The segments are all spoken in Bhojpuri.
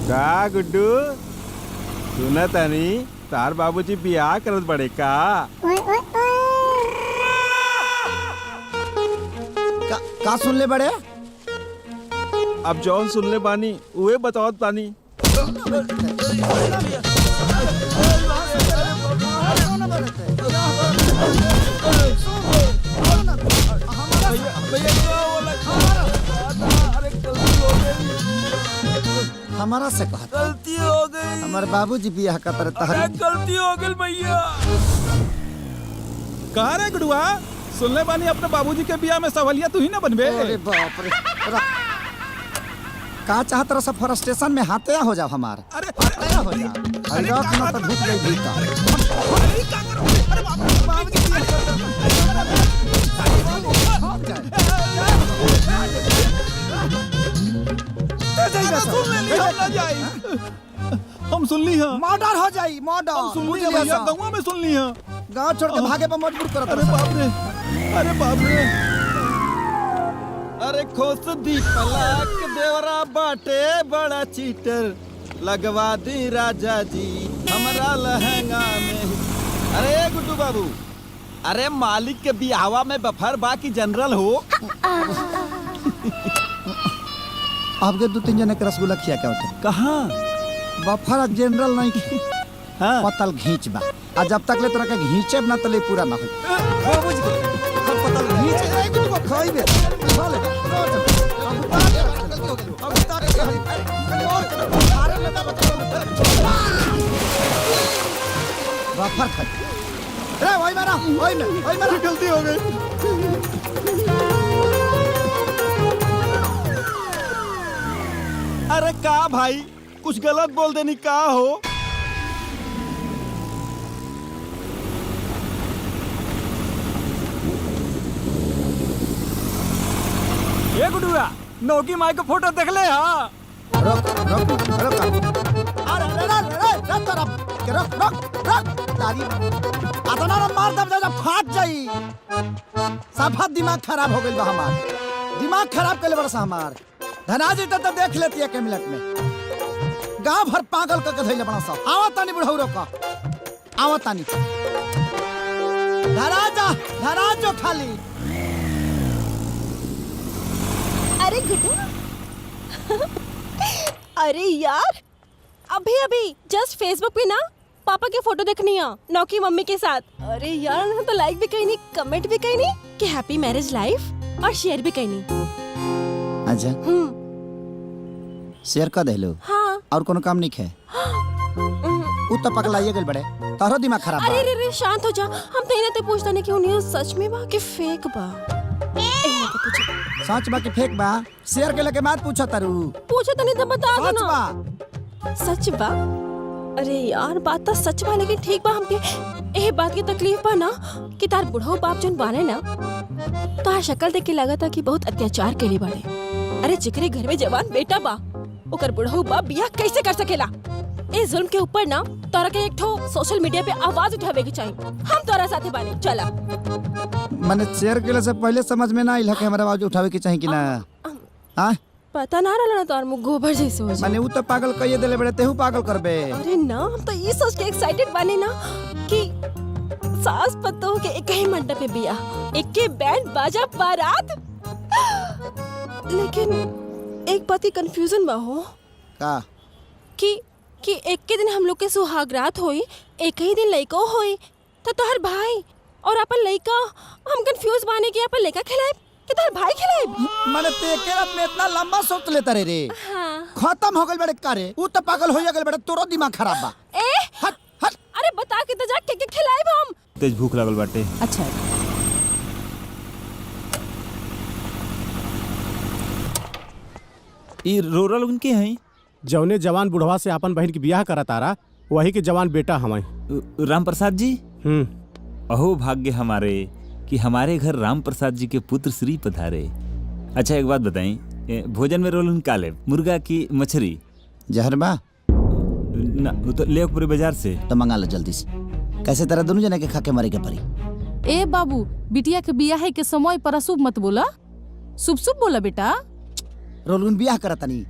का गुड्डू सुना तानी तार बाबूजी बियाह करत बड़े का? का सुन ले बड़े? अब जौन सुन ले बानी उहे बतावत तानी। हमारा से कहा गलती हो गई। हमारे बाबूजी बियाह का तरह गलती हो गई भैया। कहाँ रे गुडुआ? सुनले बानी अपने बाबूजी के बियाह में सवालिया तू ही ना बनबे। अरे बाप रे। का चाहत रहा सब फॉरेस्टेशन में हाथे हो जाओ हमार। अरे हो जा। अरे रख ना तो भूख गई भीतर। हम सुन ली हाँ। मर्डर हो जाई मर्डर। हम सुन ली भैया, गाँव में सुन ली हाँ। गाँव छोड़ के भागे पर मजबूर करत। अरे बाप रे, अरे बाप रे। अरे खोस दी पलक देवरा बाटे बड़ा चीटर लगवा दी राजा जी हमारा लहंगा में। अरे गुड्डू बाबू, अरे मालिक के बियाहवा में बफर बा की जनरल हो। आपके 2-3 जने के रसगुल्ला खिया क्या होते? कहाँ? बफर जनरल नहीं की। हाँ? पतल घींच बा। आज जब तक ले तोरा के घींचे ना तले पूरा ना हो। बाबूजी हम पतल घींच रे गुड्डू को खाइबे। खा ले। बफर खा। रे वही मेरा गलती हो गई। अरे का भाई कुछ गलत बोल देनी का हो? ये गुडुआ नौकी माई का फोटो देख ले। हाँ रुक तारी अतना मार दब जा फाट जाई। साफा दिमाग खराब हो गइल बा हमार। दिमाग खराब कइले बरस हमार। धनाजी तो देख लेती है के मिनट में। गांव भर पागल करके धइले बड़ा सब। आवत तानी बुढ़ऊ रोका। आवत तानी। धराजो खाली। अरे गुड्डू अरे यार अभी जस्ट फेसबुक पे ना पापा के फोटो देखनी है नौकी मम्मी के साथ। अरे यार उन्होंने तो लाइक भी कहीं नहीं, कमेंट भी कहीं नहीं कि हैप्पी मैरिज लाइफ और शेयर भी कहीं नहीं। अच्छा शेयर कर देलो। हाँ और कोनो काम नहीं है। उ तो पगलाइए गइल बड़े। तारो दिमाग खराब बा। अरे रे शांत हो जा। हम तो इन्हें पूछता नहीं कि उन्हें सच में बा कि फेक बा। सच बा कि फेक बा? शेयर के लगे मत पूछो तारू। पूछो तो नहीं तो बता दो सच ना। बा। सच बा? अरे यार बात तो सच बा लेकिन ठीक बा हमके ए बात की तकलीफ बा ना कि तार बुढ़ऊ बाप जन बाने ना तार शक्ल देख के लगा था कि बहुत अत्याचार केली बाड़े। अरे जिकरे घर में जवान बेटा बा ओकर बुढ़ऊ बाप बियाह कैसे कर सकेला? इस जुल्म के ऊपर ना तोरा के एक ठो सोशल मीडिया पे आवाज उठावे की चाहिए। हम तोरा साथे बानी चला। मैंने शेयर के से पहले समझ में ना आइल कि हमारा आवाज उठावे की चाहिए कि ना। हां पता ना रहला ना तोर मुंह गोबर जैसे हो जाए। माने उ तो पागल कहिए देले बड़े तेहू पागल करबे। अरे ना हम तो ये सोच के एक्साइटेड बानी ना कि सास पतोह के एक ही मंडप पे बियाह, एक के बैंड बाजा बारात। लेकिन एक बात की कंफ्यूजन बा हो का कि एक के दिन हम लोग के सुहागरात होई, एक ही दिन लइको होई तो तोहर भाई और अपन लइका हम कंफ्यूज बाने कि अपन लइका खिलाए कि तोहर भाई खिलाए। माने ते के रात में इतना लंबा सोच लेता रे। हाँ। खत्म हो गइल बड़े कारे। उ तो पागल हो गइल बड़े। तोरो दिमाग खराब बा। हट हट। अरे बता के तो जा के खिलाए हम। तेज भूख लागल बाटे। अच्छा ई रोरल उनके हैं जौने जवान बुढ़वा से अपन बहन की ब्याह करा तारा वही के जवान बेटा हमारे राम प्रसाद जी। अहो भाग्य हमारे कि हमारे घर राम प्रसाद जी के पुत्र श्री पधारे। अच्छा एक बात बताएं, भोजन में रोल उनका ले मुर्गा की मछली जहर बा ना तो ले पूरे बाजार से तो मंगा लो जल्दी से। कैसे तरह दोनों जने के खा के मरे के परी। ए बाबू बिटिया के बियाह के समय पर अशुभ मत बोला, शुभ शुभ बोला बेटा। रोलून बियाह करता नहीं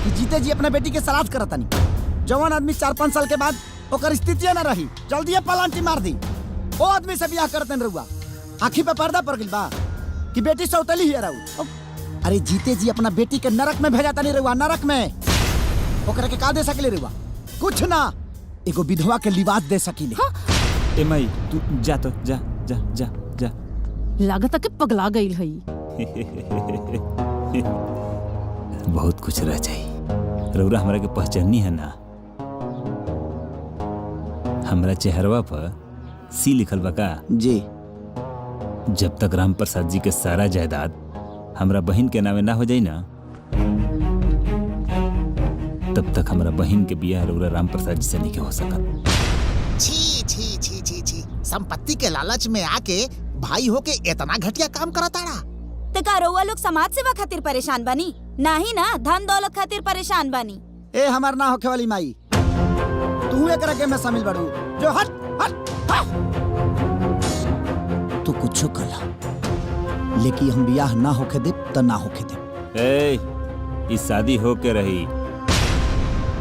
कि जीते जी अपने बेटी के सलाद करता नहीं। जवान आदमी 4-5 साल के बाद ओकर स्थिति न रही, जल्दी पलांटी मार दी। ओ आदमी से ब्याह करते न रहुआ, आँखी पे पर्दा पड़ गइल बा कि बेटी सौतली ही रहू। अरे जीते जी अपना बेटी के नरक में भेजाता नहीं रहुआ, नरक में। ओकरा के का दे सकेले रहुआ? कुछ ना, एगो विधवा के लिबास दे सकीले। ए माई तू जा तो जा जा जा जा। लागत के पगला गई है। बहुत कुछ रह जाई। रउरा हमरा के पहचानी है ना? हमरा चेहरवा पर सी लिखल बा का? जी। जब तक राम प्रसाद जी के सारा जायदाद हमरा बहन के नामे ना हो जाई ना, तब तक हमरा बहन के बियाह रउरा राम प्रसाद जी से नहीं के हो सकत। छी छी छी छी छी, संपत्ति के लालच में आके भाई होके इतना घटिया काम करताड़ा। ते का रउआ लोग समाज सेवा खातिर परेशान बानी? नाही ना, धन दौलत खातिर परेशान बानी। ए हमार ना होखे वाली माई, तू एकरा के में शामिल बड़ू जो हट हट हट। तू कुछ कला, लेकिन हम बियाह ना होके दे त ना होके दे। ए इस शादी हो के रही।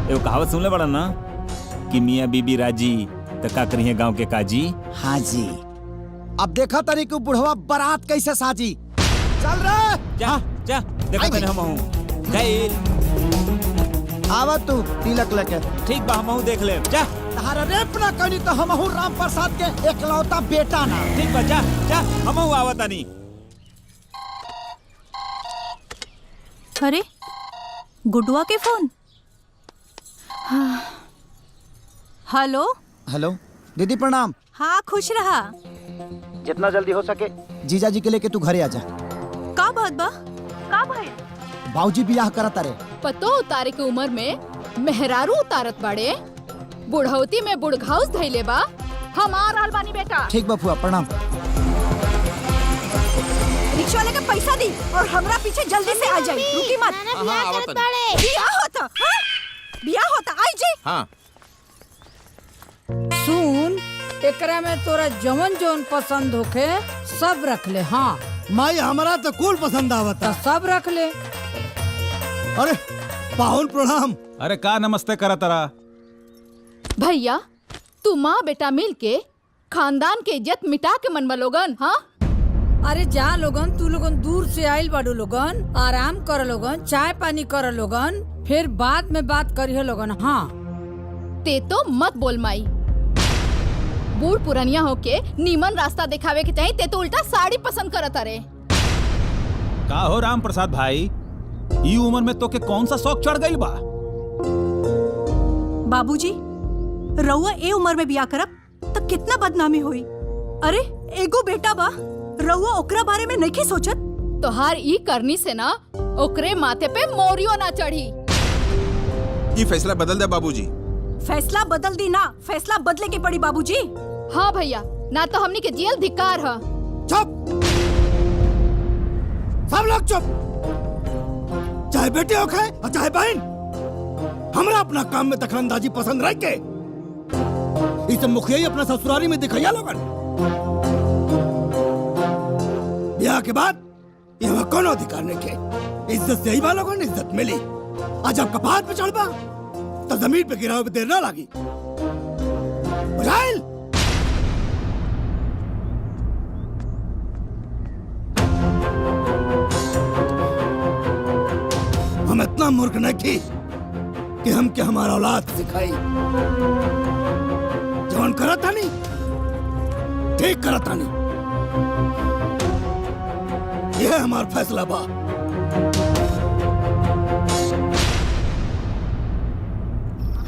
एगो कहावत सुनले बड़ा ना कि मियाँ बीबी राजी त का करिए गांव के काजी। हाँ जी। अब देखा तनी कि बुढ़वा बारात कैसे साजी। चल रे जा जा, देखो तने हम हूं गइल। आवा तू तिलक लेके। ठीक बा, हम हूं देख ले। जा तारा रेप ना कनी तो हम हूं राम प्रसाद के एकलौता बेटा ना। ठीक बा, जा जा, हम हूं आवतानी। अरे गुडुआ के फोन। हेलो हेलो दीदी प्रणाम। हाँ खुश रहा। जितना जल्दी हो सके जीजा जी के लेके तू घरे आ जा। का बात बा? का भाई? बाबूजी बियाह करत तारे। पतो उतारे के उम्र में मेहरारू उतारत बाड़े, बुढ़ौती में बुढ़घाउस धइले बा। हमार आल बानी बेटा। ठीक बा फुआ प्रणाम। रिक्शा वाले का पैसा दी और हमरा पीछे जल्दी से आ जाई। रुकी मत। बियाह होता, हाँ? बियाह होता, आई जी। हाँ। सुन, एकरा में तोरा जवन जवन पसंद होखे सब रख ले। हाँ माई हमारा तो कूल पसंद आवता। तो सब रख ले। अरे पाहुन प्रणाम। अरे का नमस्ते करा तारा? भैया तू माँ बेटा मिल के खानदान के इज्जत मिटा के मनवा लोगन। हाँ अरे जा लोगन, तू लोगन दूर से आइल बाड़ू लोगन, आराम कर लोगन, चाय पानी कर लोगन, फिर बाद में बात करिए लोगन। हाँ ते तो मत बोल माई। बूढ़ पुरनिया होके नीमन रास्ता दिखावे के चाही, ते तो उल्टा साड़ी पसंद करत अरे। का हो राम प्रसाद भाई, ई उम्र में तो के कौन सा शौक चढ़ गई बा? बाबूजी रउआ ए उम्र में बियाह करब तो कितना बदनामी हुई। अरे एगो बेटा बा, रउआ ओकरा बारे में नहीं सोचत? तोहार ई करनी से ना ओकरे माथे पे मोरियो ना चढ़ी। ये फैसला बदल दे बाबूजी। फैसला बदल दी ना, फैसला बदले के पड़ी बाबूजी। हाँ भैया, ना तो हमनी के जेल धिक्कार है। चुप, सब लोग चुप। चाहे बेटे हो खाए और चाहे बहन, हमरा अपना काम में दखलंदाजी पसंद रह के इसे मुखिया ही अपना ससुरारी में दिखाया लोगन। ब्याह के बाद यहाँ कोनो अधिकार नहीं के। इज्जत से ही बा लोगन, इज्जत मिली। आज जब कपार पे चढ़ बा तो जमीन पे गिरावे पे देर ना लगी। बुझाइल? हम इतना मूर्ख नहीं थी कि हम क्या हमारा औलाद सिखाई। जवान करा था नहीं, ठीक करा था नहीं। यह हमारा फैसला बा।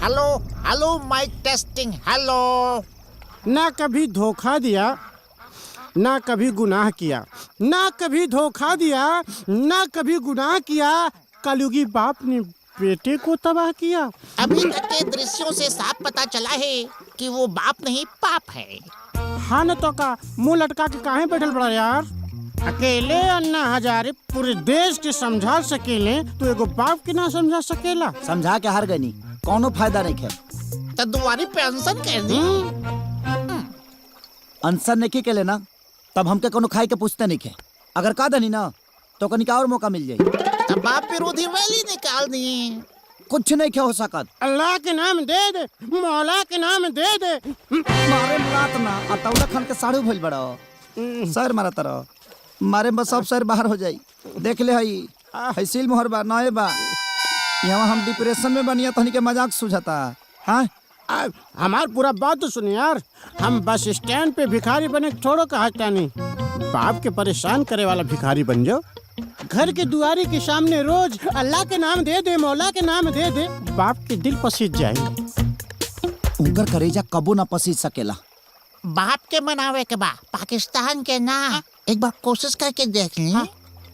Hello hello mike testing. Hello. ना कभी धोखा दिया, ना कभी गुनाह किया, ना कभी धोखा दिया, ना कभी गुनाह किया। कलयुगी बाप ने बेटे को तबाह किया। अभी तक के दृश्यों से साफ पता चला है कि वो बाप नहीं पाप है। हाँ न तो का मुंह लटका के काहे बैठल बड़ा यार? अकेले अन्ना हजारे पूरे देश के समझा सकेले, तो एगो बाप के ना समझा सकेला? समझा के हार गनी, कोनो फायदा नहीं है। तो दुआरी पे अनशन कर दी। अनशन नहीं के लेना, तब हमके कोनो खाई के पूछते नहीं के। अगर का दनी ना तो कनिका और मौका मिल जाये। तब बाप विरोधी वैली निकाल दी। कुछ नहीं क्या हो सकत। अल्लाह के नाम दे दे, मौला के नाम दे दे। मारे मुलात ना अतौला खान के साड़ू भइल बड़ा सर मारा तरह मारे बस सब सर बाहर हो जाई। देख ले हई सील मोहर बा नए बा यहाँ हम डिप्रेशन में बनिया तहनी के मजाक सुझाता। हाँ हमार पूरा बात तो सुनिए यार, हम बस स्टैंड पे भिखारी बने छोड़ो कहा नहीं, बाप के परेशान करे वाला भिखारी बन जाओ। घर के दुआरी के सामने रोज अल्लाह के नाम दे दे, मौला के नाम दे दे, बाप के दिल पसीज जाए। उनकर करेजा कबो ना पसीज सकेला। बाप के मनावे के बा, पाकिस्तान के ना। एक बार कोशिश करके देख ली।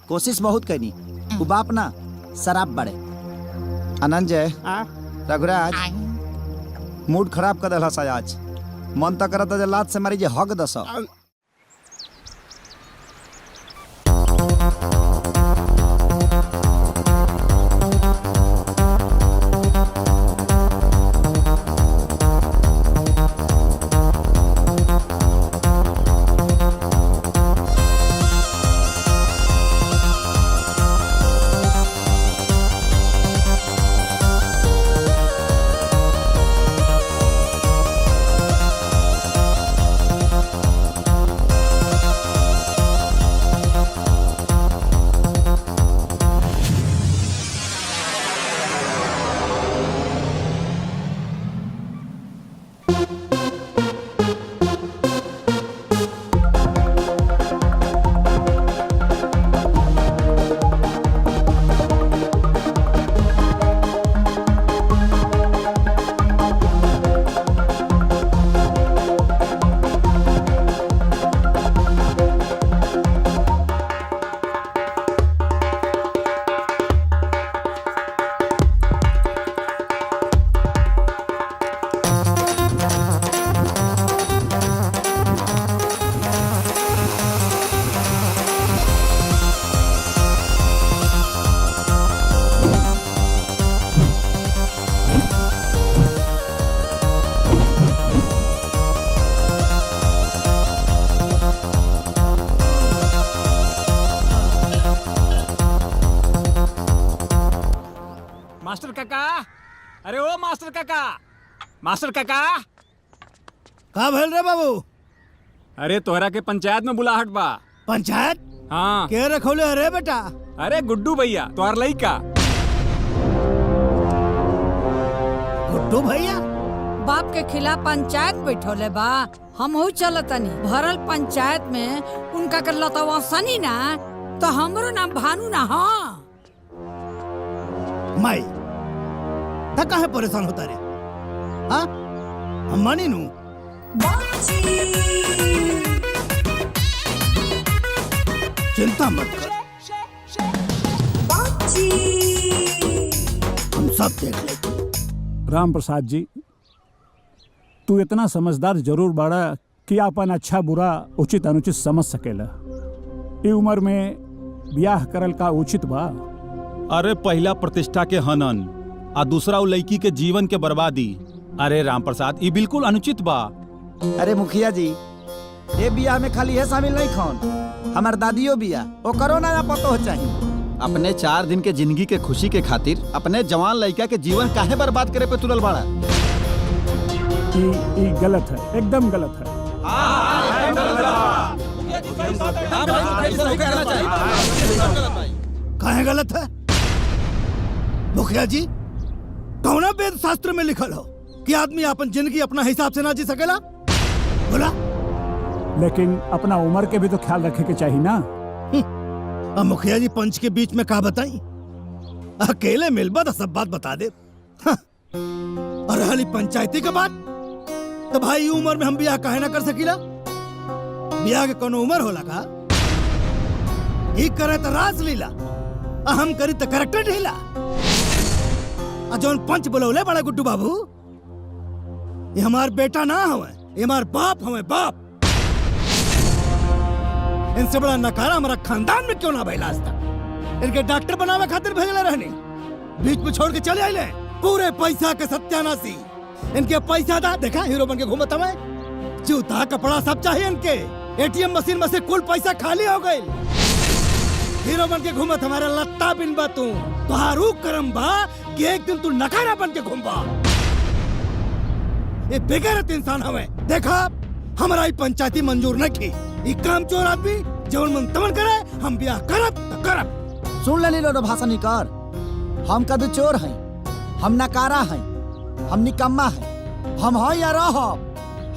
कोशिश बहुत कैनी, वो बाप ना शराब बड़े। अनंजय रघुराज मूड खराब कर दिला आज, मन तक करता लात से मारी जे हक दस। मास्टर काका, अरे ओ मास्टर काका, मास्टर काका। का भइल रे बाबू? अरे तोहरा के पंचायत में बुलाहट बा। पंचायत? हाँ। के रखोले अरे बेटा? अरे गुड्डू भैया तोहर लइका। गुड्डू भैया? बाप के खिलाफ पंचायत बैठोले बा, हम चलतनी भरल पंचायत में उनका कर लतवा सनी ना, तो हमरो नाम भानु ना। हाँ माई ता काहे परेशान होता रे? हाँ हम मानी नू। चिंता मत कर, हम सब देख लेंगे। राम प्रसाद जी, तू इतना समझदार जरूर बाड़ा कि अपन अच्छा बुरा उचित अनुचित समझ सकेला। ई उम्र में ब्याह करल का उचित बा? अरे पहला प्रतिष्ठा के हनन आ दूसरा लड़की के जीवन के बर्बादी। अरे राम प्रसाद ये बिल्कुल अनुचित बा। अरे मुखिया जी, ये बियाह में खाली है शामिल नहीं खौन, हमार दादियो बिया ओ करो ना पतो हो चाहिए। अपने 4 दिन के जिंदगी के खुशी के खातिर अपने जवान लड़का के जीवन काहे बर्बाद करे पे तुलल बाड़ा? ये गलत है, एकदम गलत है। काहे गलत है? मुखिया जी, कौना वेद शास्त्र में लिखल हो कि आदमी अपन जिंदगी अपना हिसाब से ना जी सकेला? बोला। लेकिन अपना उम्र के भी तो ख्याल रखे के चाहिए ना। अब मुखिया जी पंच के बीच में का बताई? अकेले मिलबा तो सब बात बता दे। और हाली पंचायती के बात तो भाई उम्र में हम ब्याह काहे ना कर सकीला? ब्याह के कोनो उम्र होला का? ई करे तो रासलीला, हम करी तो करेक्टर ढीला। जौन पंच बोलौले बड़ा गुड्डू बाबू, ये हमार बेटा ना हवे, ये हमार बाप हवे, बाप। इनसे बड़ा नकारा हमारा खानदान में क्यों ना भइला आज तक? इनके डॉक्टर बनावे खातिर भेजले रहनी, बीच में छोड़ के चले आइले। पूरे पैसा के सत्यानाशी। इनके पैसा दा देखा हीरो बन के घूमत हवे, जूता कपड़ा सब चाहिए इनके। एटीएम मशीन में से कुल पैसा खाली हो गई। हीरो बन के घूमत हमारा लत्ता बिन बा तू। तोहारू करम बा कि एक दिन तू नकारा बन के घूमबा। ये बेगैरत इंसान हमें देखा हमारा ई पंचायती मंजूर न की। ई काम चोर आदमी जवन मन तमन करे हम ब्याह करब त करब। सुन ले लो भाषण ही कर। हम कभी चोर हैं, हम नकारा हैं, हम निकम्मा हैं, हम हैं या रह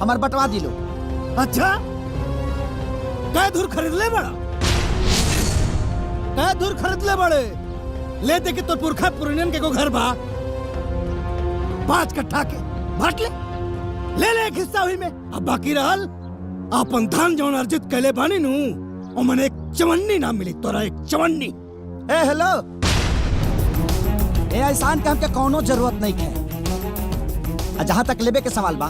हमार बटवा दिलो। अच्छा कै दूर खरीद ले बड़ा, कै दूर खरीद ले बड़े लेते कि तो पुरखा पुरनियन के को घर बा 5 कट्ठा के बांट ले ले एक हिस्सा हुई में। अब बाकी रहल अपन धान जौन अर्जित कैले बानी नु ओ मने एक चवन्नी ना मिली तोरा, एक चवन्नी। ए हेलो ए ऐसान के हमके कोनो जरूरत नहीं है। जहाँ तक लेबे के सवाल बा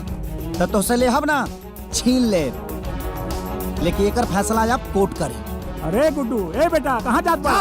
तो तोसे ले हम ना छीन ले, लेकिन एकर फैसला आप कोर्ट करे। अरे गुड्डू, ए बेटा कहाँ जात बा?